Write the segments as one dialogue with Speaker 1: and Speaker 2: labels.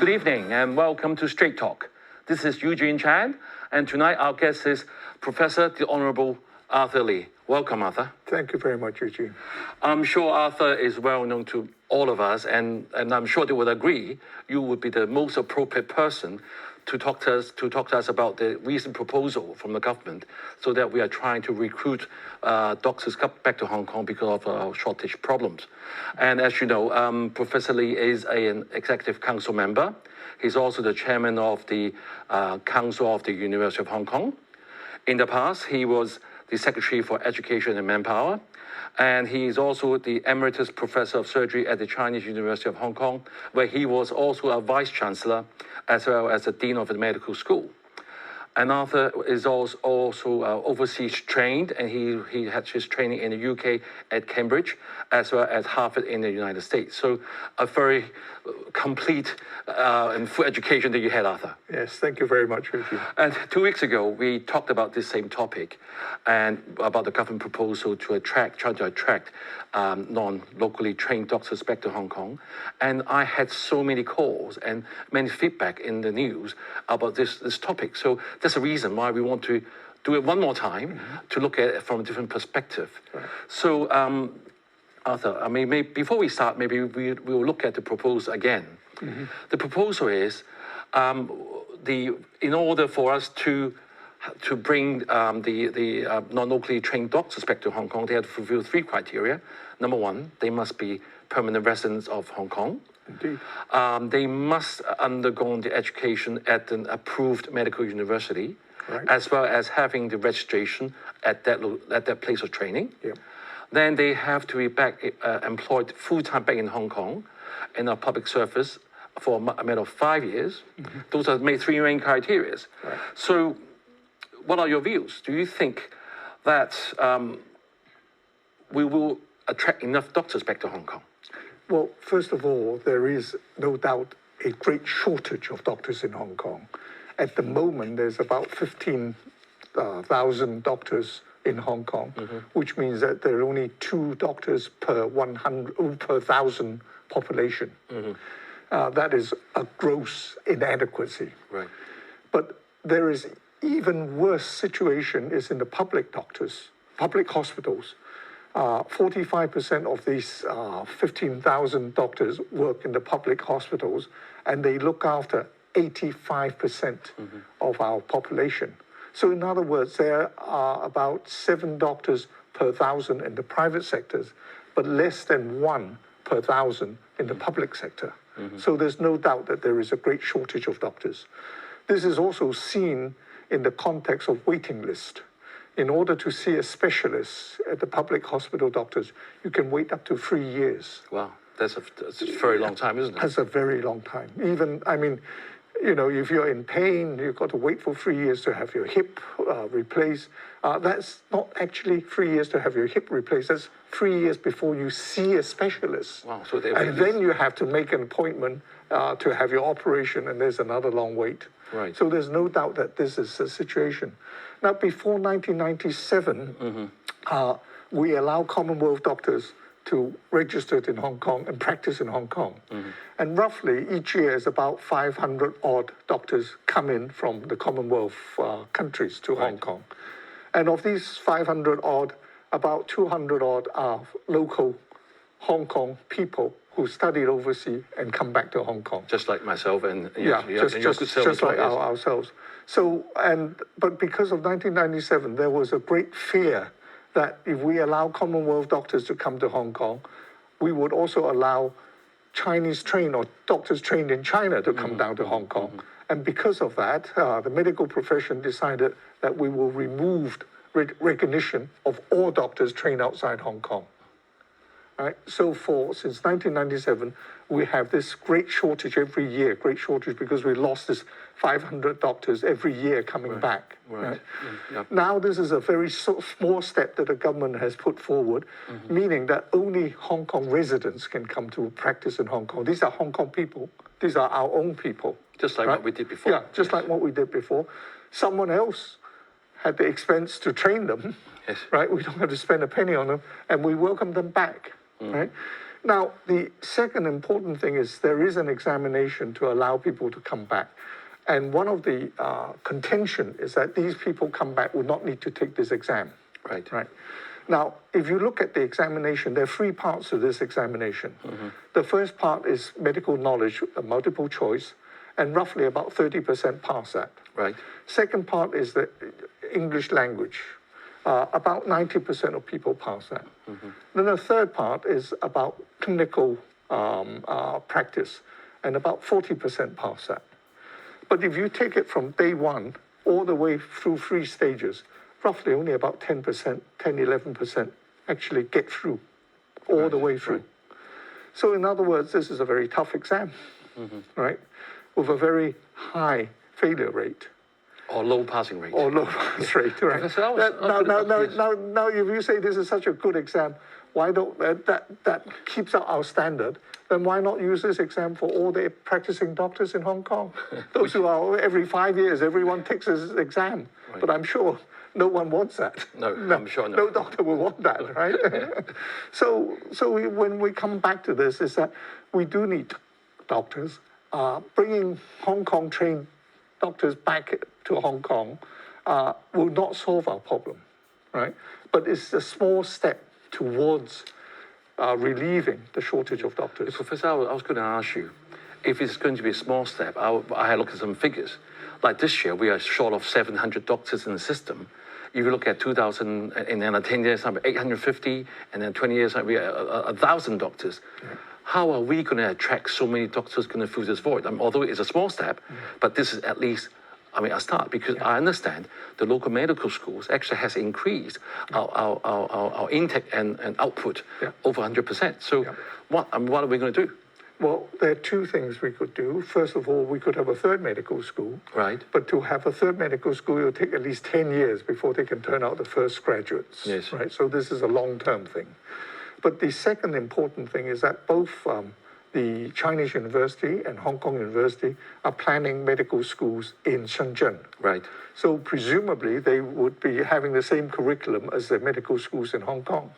Speaker 1: Good evening and welcome to Straight Talk. This is Eugene Chan, and tonight our guest is Professor the Honorable Arthur Lee. Welcome, Arthur.
Speaker 2: Thank you very much, Eugene.
Speaker 1: I'm sure Arthur is well known to all of us, and I'm sure they would agree you would be the most appropriate person to talk to us about the recent proposal from the government, so that we are trying to recruit doctors back to Hong Kong because of our shortage problems. And as you know, Professor Lee is an executive council member. He's also the chairman of the Council of the University of Hong Kong. In the past, he was the Secretary for Education and Manpower, and he is also the Emeritus Professor of Surgery at the Chinese University of Hong Kong, where he was also a Vice Chancellor as well as the Dean of the Medical School. And Arthur is also overseas trained, and he had his training in the UK at Cambridge, as well as Harvard in the United States. So a very complete and full education that you had, Arthur.
Speaker 2: Yes, thank you very much, Eugene.
Speaker 1: And 2 weeks ago, we talked about this same topic and about the government proposal to try to attract non-locally trained doctors back to Hong Kong. And I had so many calls and many feedback in the news about this topic. So that's the reason why we want to do it one more time to look at it from a different perspective. Right. So, Arthur, I mean, before we start, maybe we'll look at the proposal again. The proposal is, in order for us to bring the non-locally trained doctors back to Hong Kong, they have to fulfill 3 criteria. Number 1, they must be permanent residents of Hong Kong.
Speaker 2: Indeed.
Speaker 1: They must undergo the education at an approved medical university,
Speaker 2: right,
Speaker 1: as well as having the registration at that place of training.
Speaker 2: Yep.
Speaker 1: Then they have to be back employed full-time back in Hong Kong in a public service for a matter of 5 years. Those are the 3 main criteria.
Speaker 2: Right.
Speaker 1: So what are your views? Do you think that we will attract enough doctors back to Hong Kong?
Speaker 2: Well, first of all, there is no doubt a great shortage of doctors in Hong Kong. At the moment, there's about 15,000 doctors in Hong Kong, which means that there are only 2 doctors per 1,000 population. That is a gross inadequacy.
Speaker 1: Right.
Speaker 2: But there is even worse situation is in the public hospitals. 45% of these 15,000 doctors work in the public hospitals, and they look after 85% of our population. So in other words, there are about 7 doctors per 1,000 in the private sectors, but less than 1 per 1,000 in the public sector. So there's no doubt that there is a great shortage of doctors. This is also seen in the context of waiting list. In order to see a specialist at the public hospital doctors, you can wait up to 3 years.
Speaker 1: Wow, that's a very long time, isn't it?
Speaker 2: That's a very long time. Even, I mean, you know, if you're in pain, you've got to wait for 3 years to have your hip replaced. That's not actually 3 years to have your hip replaced. That's 3 years before you see a specialist.
Speaker 1: Wow, so
Speaker 2: and then you have to make an appointment to have your operation, and there's another long wait.
Speaker 1: Right.
Speaker 2: So there's no doubt that this is a situation. Now, before 1997, we allow Commonwealth doctors to register in Hong Kong and practice in Hong Kong. And roughly each year is about 500 odd doctors come in from the Commonwealth countries to Hong Kong. And of these 500 odd, about 200 odd are local Hong Kong people who studied overseas and come back to Hong Kong.
Speaker 1: Just like myself and
Speaker 2: just like ourselves. So, but because of 1997, there was a great fear that if we allow Commonwealth doctors to come to Hong Kong, we would also allow Chinese trained or doctors trained in China to come down to Hong Kong. And because of that, the medical profession decided that we will remove recognition of all doctors trained outside Hong Kong. Right? So since 1997, we have this great shortage every year, because we lost this 500 doctors every year coming back. Right? Now this is a very small step that the government has put forward, meaning that only Hong Kong residents can come to practice in Hong Kong. These are Hong Kong people. These are our own people.
Speaker 1: Just like what we did before.
Speaker 2: Yeah, just like what we did before. Someone else had the expense to train them, right? We don't have to spend a penny on them, and we welcome them back, right? Now, the second important thing is there is an examination to allow people to come back. And one of the contention is that these people come back would not need to take this exam.
Speaker 1: Right.
Speaker 2: Now, if you look at the examination, there are three parts to this examination. The first part is medical knowledge, a multiple choice, and roughly about 30% pass that.
Speaker 1: Right.
Speaker 2: Second part is the English language. About 90% of people pass that. Then the third part is about clinical practice, and about 40% pass that. But if you take it from day one all the way through 3 stages, roughly only about 10%, 11% actually get through, all the way through. So in other words, this is a very tough exam, right? With a very high failure rate.
Speaker 1: Or low passing rate.
Speaker 2: Or low pass rate, right? Now, if you say this is such a good exam, why don't that keeps up our standard? Then why not use this exam for all the practicing doctors in Hong Kong? Those who are every 5 years, everyone takes this exam. But I'm sure no one wants that.
Speaker 1: No, I'm sure no.
Speaker 2: No doctor will want that, right? So when we come back to this, is that we do need doctors. Bringing Hong Kong trained doctors back to Hong Kong will not solve our problem, right? But it's a small step towards relieving the shortage of doctors.
Speaker 1: Professor, I was going to ask you, if it's going to be a small step, I had looked at some figures. Like this year, we are short of 700 doctors in the system. If you look at 2000, and then 10 years time, 850, and then 20 years time, we are 1,000 doctors. How are we going to attract so many doctors going to fill this void? Although it's a small step, but this is at least, a start, because I understand the local medical schools actually has increased our intake and output over 100%. So what are we going to do?
Speaker 2: Well, there are 2 things we could do. First of all, we could have a 3rd medical school.
Speaker 1: Right.
Speaker 2: But to have a 3rd medical school, it will take at least 10 years before they can turn out the first graduates.
Speaker 1: Yes.
Speaker 2: Right. So this is a long-term thing. But the second important thing is that both the Chinese University and Hong Kong University are planning medical schools in Shenzhen.
Speaker 1: Right.
Speaker 2: So presumably they would be having the same curriculum as the medical schools in Hong Kong.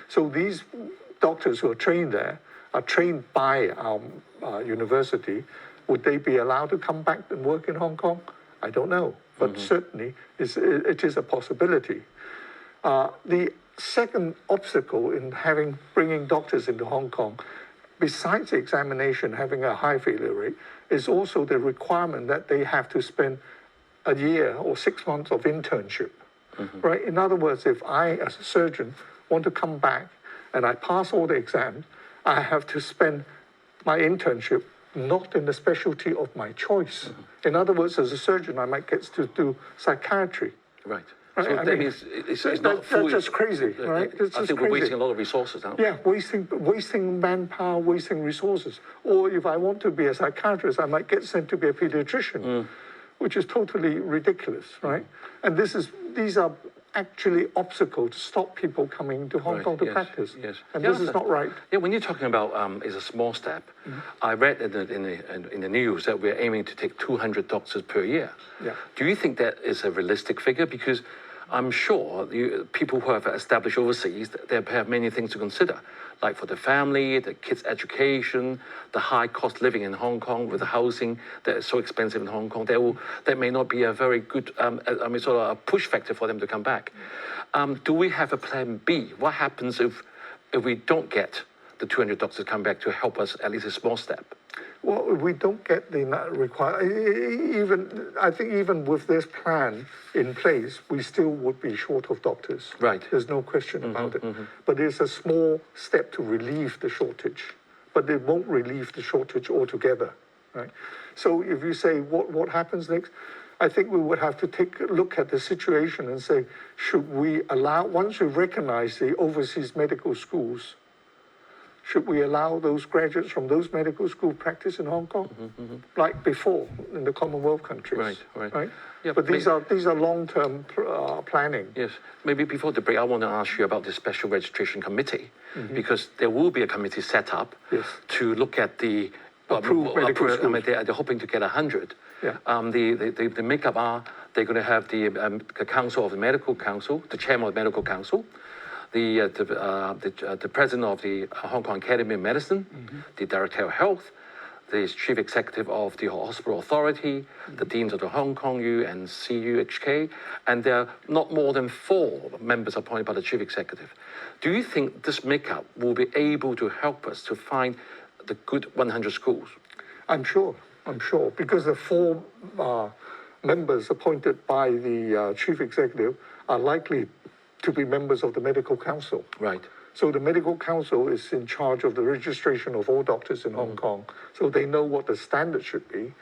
Speaker 2: So these doctors who are trained there are trained by our university. Would they be allowed to come back and work in Hong Kong? I don't know, but certainly it is a possibility. The second obstacle in bringing doctors into Hong Kong, besides the examination having a high failure rate, is also the requirement that they have to spend a year or 6 months of internship, right? In other words, if I, as a surgeon, want to come back and I pass all the exams, I have to spend my internship not in the specialty of my choice. In other words, as a surgeon, I might get to do psychiatry.
Speaker 1: Right. So that means it's not fully...
Speaker 2: That's just crazy, right?
Speaker 1: I think we're wasting a lot of resources, aren't we?
Speaker 2: Yeah, wasting manpower, wasting resources. Or if I want to be a psychiatrist, I might get sent to be a pediatrician, which is totally ridiculous, right? And these are actually obstacles to stop people coming to Hong Kong to practice.
Speaker 1: Yes.
Speaker 2: And this is not right.
Speaker 1: Yeah, when you're talking about it's a small step, I read in the news that we're aiming to take 200 doctors per year.
Speaker 2: Yeah.
Speaker 1: Do you think that is a realistic figure? Because I'm sure people who have established overseas, they have many things to consider, like for the family, the kids' education, the high cost living in Hong Kong with the housing that is so expensive in Hong Kong. That may not be a very good, sort of a push factor for them to come back. Do we have a plan B? What happens if we don't get the 200 doctors come back to help us at least a small step?
Speaker 2: Well, if we don't get the I think even with this plan in place, we still would be short of doctors.
Speaker 1: Right.
Speaker 2: There's no question about it. But it's a small step to relieve the shortage. But it won't relieve the shortage altogether, right? So if you say what happens next, I think we would have to take a look at the situation and say, should we allow, once we recognize the overseas medical schools, should we allow those graduates from those medical schools practice in Hong Kong, like before in the Commonwealth countries? Right. Yeah, but these are long-term planning.
Speaker 1: Yes. Maybe before the break, I want to ask you about the special registration committee, because there will be a committee set up to look at the
Speaker 2: approved medical schools.
Speaker 1: They're hoping to get 100.
Speaker 2: Yeah.
Speaker 1: The makeup are they're going to have the council of the medical council, the chairman of the medical council. the president of the Hong Kong Academy of Medicine, the director of health, the chief executive of the hospital authority, the deans of the Hong Kong U and CUHK, and there are not more than 4 members appointed by the chief executive. Do you think this makeup will be able to help us to find the good 100 schools?
Speaker 2: I'm sure, because the 4 members appointed by the chief executive are likely to be members of the medical council.
Speaker 1: Right.
Speaker 2: So the medical council is in charge of the registration of all doctors in Hong Kong. So they know what the standard should be.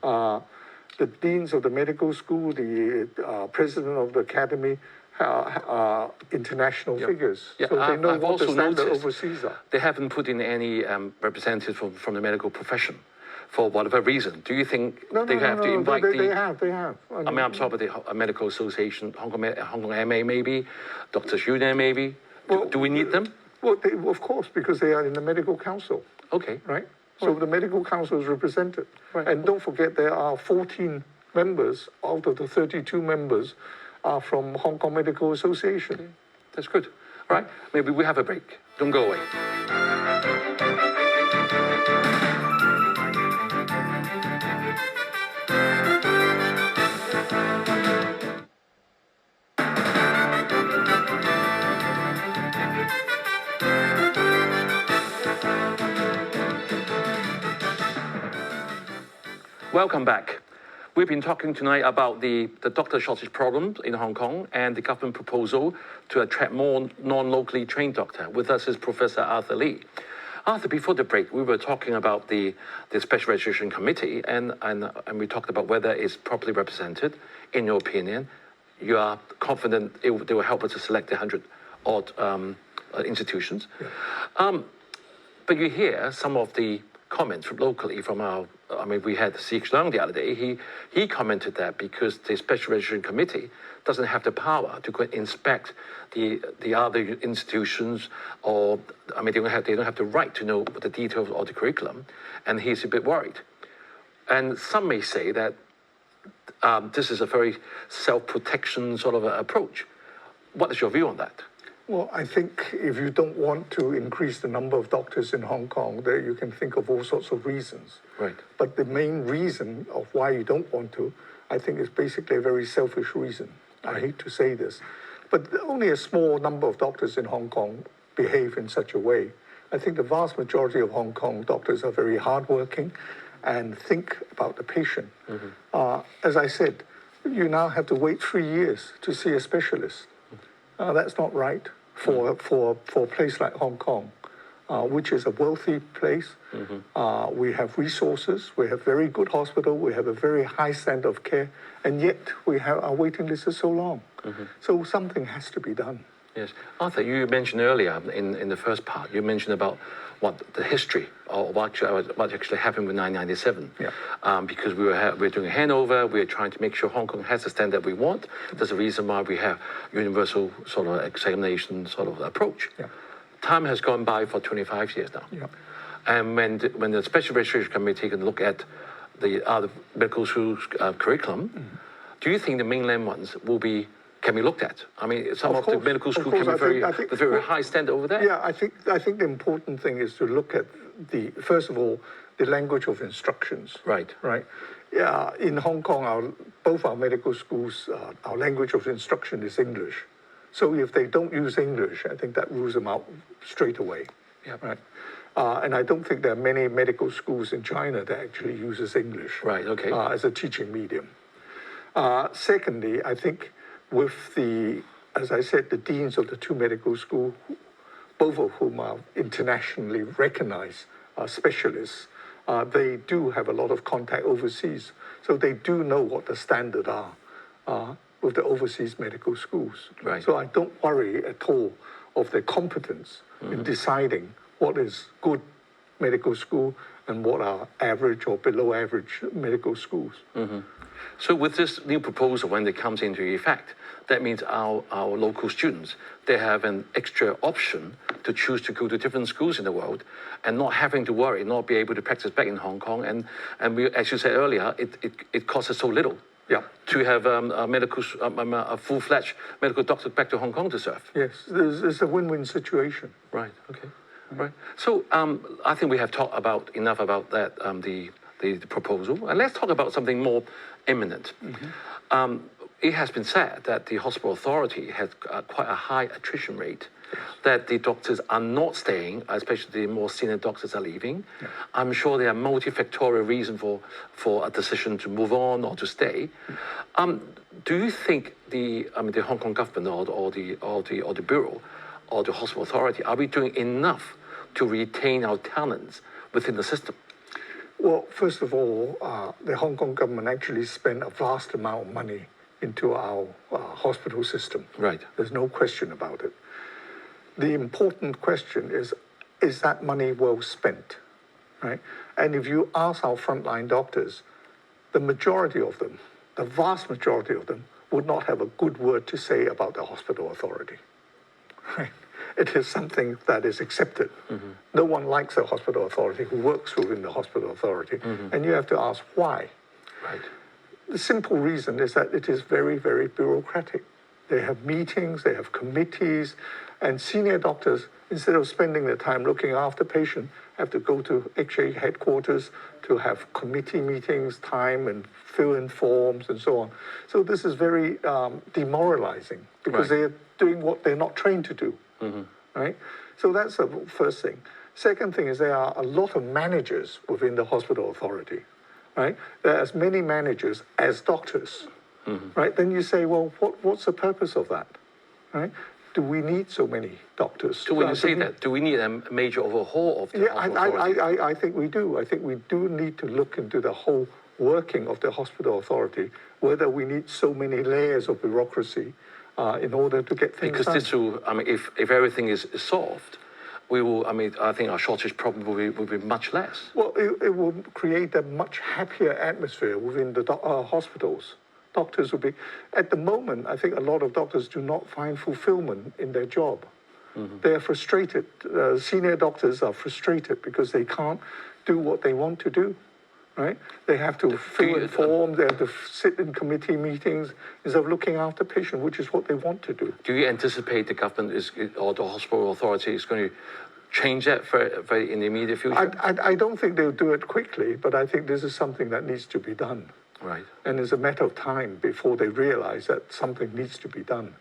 Speaker 2: The deans of the medical school, the president of the academy, international figures.
Speaker 1: Yeah,
Speaker 2: so they know
Speaker 1: I've
Speaker 2: what the
Speaker 1: also
Speaker 2: standard
Speaker 1: noticed
Speaker 2: overseas are.
Speaker 1: they haven't put in any representative from the medical profession for whatever reason. Do you think they have to invite
Speaker 2: They have.
Speaker 1: I mean, I'm talking about the Medical Association, Hong Kong MA maybe, Doctors Union maybe. Do we need them?
Speaker 2: Well, of course, because they are in the medical council.
Speaker 1: Okay.
Speaker 2: Right? So the medical council is represented.
Speaker 1: Right.
Speaker 2: And don't forget, there are 14 members out of the 32 members are from Hong Kong Medical Association.
Speaker 1: Okay. That's good. All right. Maybe we have a break. Don't go away. Welcome back. We've been talking tonight about the doctor shortage problem in Hong Kong and the government proposal to attract more non-locally trained doctors. With us is Professor Arthur Lee. Arthur, before the break, we were talking about the Special Registration Committee and we talked about whether it's properly represented. In your opinion, you are confident they will help us to select the 100-odd institutions. Yeah. But you hear some of the comments from locally from we had CX Leung the other day. He commented that because the Special Registration Committee doesn't have the power to go inspect the other institutions, or they don't have the right to know the details of the curriculum, and he's a bit worried. And some may say that this is a very self-protection sort of approach. What is your view on that?
Speaker 2: Well, I think if you don't want to increase the number of doctors in Hong Kong, there you can think of all sorts of reasons.
Speaker 1: Right.
Speaker 2: But the main reason of why you don't want to, I think, is basically a very selfish reason. Right. I hate to say this, but only a small number of doctors in Hong Kong behave in such a way. I think the vast majority of Hong Kong doctors are very hardworking and think about the patient. As I said, you now have to wait 3 years to see a specialist. That's not right for a place like Hong Kong, which is a wealthy place. We have resources, we have very good hospital, we have a very high standard of care, and yet our waiting list is so long. So something has to be done.
Speaker 1: Yes. Arthur, you mentioned earlier in the first part, you mentioned about the history of what actually happened with 997. Yeah. Because we're doing a handover, we're trying to make sure Hong Kong has the standard we want. There's a reason why we have universal sort of examination sort of approach. Yeah. Time has gone by for 25 years now. Yeah. And when the Special Registration Committee can look at the other medical schools curriculum, do you think the mainland ones can be looked at? I mean, some of the medical schools can be very high standard over there.
Speaker 2: Yeah, I think the important thing is to look at first of all, the language of instructions.
Speaker 1: Right.
Speaker 2: Right. Yeah, in Hong Kong, both our medical schools, our language of instruction is English. So if they don't use English, I think that rules them out straight away. Yeah. Right. And I don't think there are many medical schools in China that actually uses English.
Speaker 1: Right. Okay.
Speaker 2: As a teaching medium. Secondly, I think with as I said, the deans of the 2 medical schools, both of whom are internationally recognized specialists, they do have a lot of contact overseas. So they do know what the standards are with the overseas medical schools.
Speaker 1: Right.
Speaker 2: So I don't worry at all of their competence in deciding what is good medical school and what are average or below average medical schools.
Speaker 1: So with this new proposal, when it comes into effect, that means our local students, they have an extra option to choose to go to different schools in the world and not having to worry, not be able to practice back in Hong Kong. And we, as you said earlier, it costs us so little
Speaker 2: Yeah.
Speaker 1: to have a full-fledged medical doctor back to Hong Kong to serve.
Speaker 2: Yes, it's a win-win situation.
Speaker 1: Right. Okay. Right. So I think we have talked enough about that, the proposal, and let's talk about something more imminent. It has been said that the hospital authority has quite a high attrition rate, that the doctors are not staying, especially the more senior doctors are leaving. Yeah. I'm sure there are multifactorial reasons for a decision to move on or to stay. Do you think the Hong Kong government or the bureau or the hospital authority, are we doing enough to retain our talents within the system?
Speaker 2: Well, first of all, the Hong Kong government actually spent a vast amount of money into our hospital system.
Speaker 1: Right.
Speaker 2: There's no question about it. The important question is that money well spent, right? And if you ask our frontline doctors, the majority of them, the vast majority of them, would not have a good word to say about the hospital authority, right? It is something that is accepted. No one likes the hospital authority who works within the hospital authority, and you have to ask why.
Speaker 1: Right.
Speaker 2: The simple reason is that it is very, very bureaucratic. They have meetings, they have committees, and senior doctors, instead of spending their time looking after patients, have to go to HA headquarters to have committee meetings, time, and fill in forms, and so on. So this is very demoralizing because they're doing what they're not trained to do, right? So that's the first thing. Second thing is there are a lot of managers within the hospital authority, right? There are as many managers as doctors, right? Then you say, well, what's the purpose of that, right? Do we need so many doctors?
Speaker 1: So when you say that, do we need a major overhaul of the hospital authority?
Speaker 2: I think we do. I think we do need to look into the whole working of the hospital authority, whether we need so many layers of bureaucracy in order to get things done.
Speaker 1: Because this will, if everything is solved, we will, I think our shortage problem will be much less.
Speaker 2: Well, it will create a much happier atmosphere within the hospitals. Doctors will be, at the moment, I think a lot of doctors do not find fulfillment in their job. They are frustrated. Senior doctors are frustrated because they can't do what they want to do, right? They have to fill in forms, they have to sit in committee meetings instead of looking after patients, which is what they want to do.
Speaker 1: Do you anticipate the government or the hospital authority is going to change that in the immediate future?
Speaker 2: I don't think they'll do it quickly, but I think this is something that needs to be done.
Speaker 1: Right.
Speaker 2: And it's a matter of time before they realize that something needs to be done.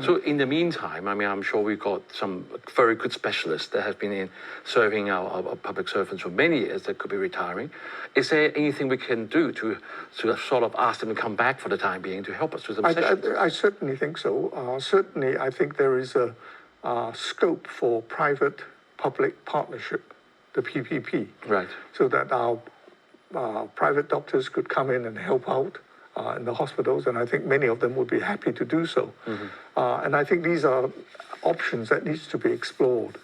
Speaker 1: So in the meantime, I'm sure we've got some very good specialists that have been serving our public servants for many years that could be retiring. Is there anything we can do to sort of ask them to come back for the time being to help us with some sessions?
Speaker 2: I certainly think so. Certainly, I think there is a scope for private-public partnership, the PPP.
Speaker 1: Right.
Speaker 2: So that our private doctors could come in and help out in the hospitals, and I think many of them would be happy to do so. And I think these are options that needs to be explored.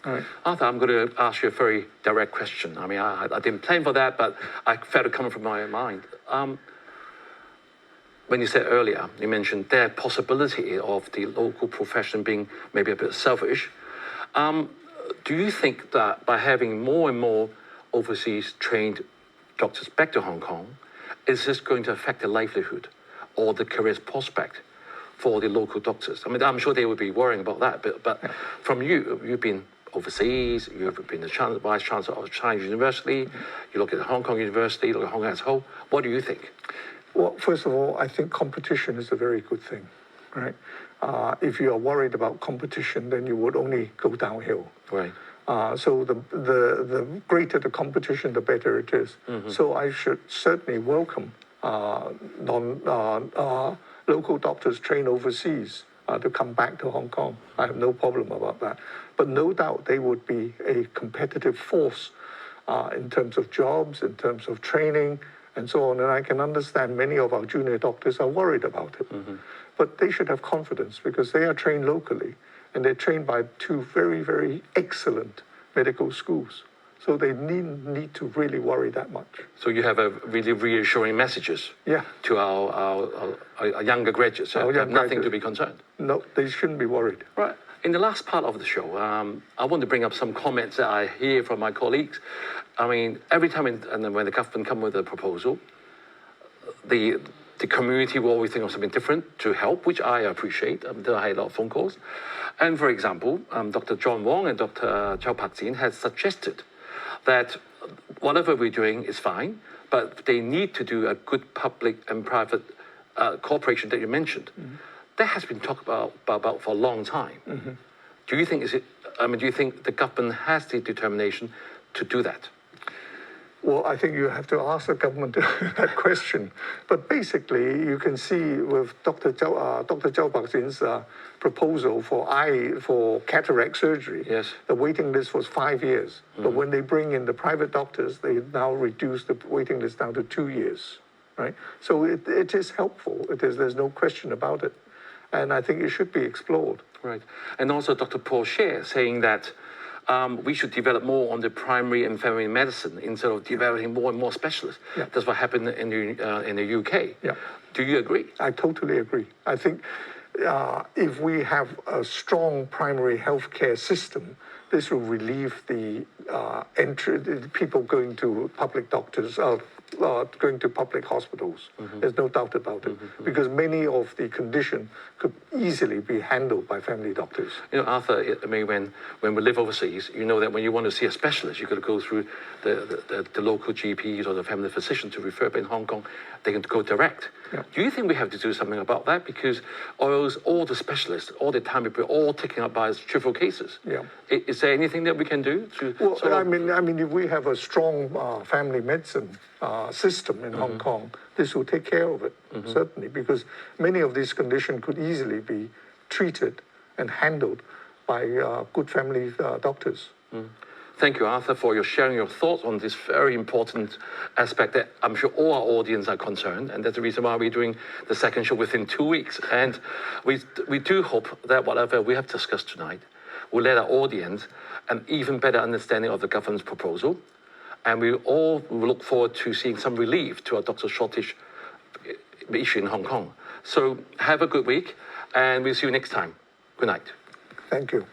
Speaker 2: Right.
Speaker 1: Arthur, I'm going to ask you a very direct question. I didn't plan for that, but I felt it coming from my mind. When you said earlier, you mentioned the possibility of the local profession being maybe a bit selfish. Do you think that by having more and more overseas trained doctors back to Hong Kong, is this going to affect the livelihood or the career prospect for the local doctors? I'm sure they would be worrying about that, but from you've been overseas, you've been the Vice Chancellor of Chinese University, you look at Hong Kong University, you look at Hong Kong as a whole. What do you think?
Speaker 2: Well, first of all, I think competition is a very good thing, right? If you are worried about competition, then you would only go downhill.
Speaker 1: Right.
Speaker 2: So the greater the competition, the better it is. So I should certainly welcome local doctors trained overseas to come back to Hong Kong. I have no problem about that. But no doubt they would be a competitive force in terms of jobs, in terms of training, and so on. And I can understand many of our junior doctors are worried about it. But they should have confidence because they are trained locally. And they're trained by two very, very excellent medical schools. So they need to really worry that much.
Speaker 1: So you have a really reassuring messages to our younger graduates. They have nothing to be concerned.
Speaker 2: No, they shouldn't be worried.
Speaker 1: Right. In the last part of the show, I want to bring up some comments that I hear from my colleagues. Every time when the government come with a proposal, the community will always think of something different to help, which I appreciate. I had a lot of phone calls. And for example, Dr. John Wong and Dr. Chow Pak-jin has suggested that whatever we're doing is fine, but they need to do a good public and private cooperation that you mentioned. That has been talked about for a long time. Do you think do you think the government has the determination to do that?
Speaker 2: Well, I think you have to ask the government that question. But basically, you can see with Dr. Chow Pak-jin's proposal for cataract surgery,
Speaker 1: yes,
Speaker 2: the waiting list was 5 years. But when they bring in the private doctors, they now reduce the waiting list down to 2 years, right? So it is helpful. There's no question about it. And I think it should be explored.
Speaker 1: Right. And also Dr. Paul Scher saying that we should develop more on the primary and family medicine instead of developing more and more specialists.
Speaker 2: Yeah.
Speaker 1: That's what happened in the UK.
Speaker 2: Yeah.
Speaker 1: Do you agree?
Speaker 2: I totally agree. I think if we have a strong primary healthcare system, this will relieve the people going to public doctors, going to public hospitals. There's no doubt about it, because many of the conditions could easily be handled by family doctors.
Speaker 1: You know, Arthur, I mean, when we live overseas, you know that when you want to see a specialist, you've got to go through the local GPs or the family physician to refer. But in Hong Kong, they can go direct.
Speaker 2: Yeah.
Speaker 1: Do you think we have to do something about that? Because all the specialists, all the time, we're all taken up by trivial cases.
Speaker 2: Yeah.
Speaker 1: Is there anything that we can do to?
Speaker 2: Well, I mean, if we have a strong family medicine system in Hong Kong, this will take care of it, certainly, because many of these conditions could easily be treated and handled by good family doctors.
Speaker 1: Thank you, Arthur, for sharing your thoughts on this very important aspect that I'm sure all our audience are concerned, and that's the reason why we're doing the second show within 2 weeks. And we do hope that whatever we have discussed tonight will let our audience an even better understanding of the government's proposal. And we all look forward to seeing some relief to our doctor shortage issue in Hong Kong. So have a good week, and we'll see you next time. Good night.
Speaker 2: Thank you.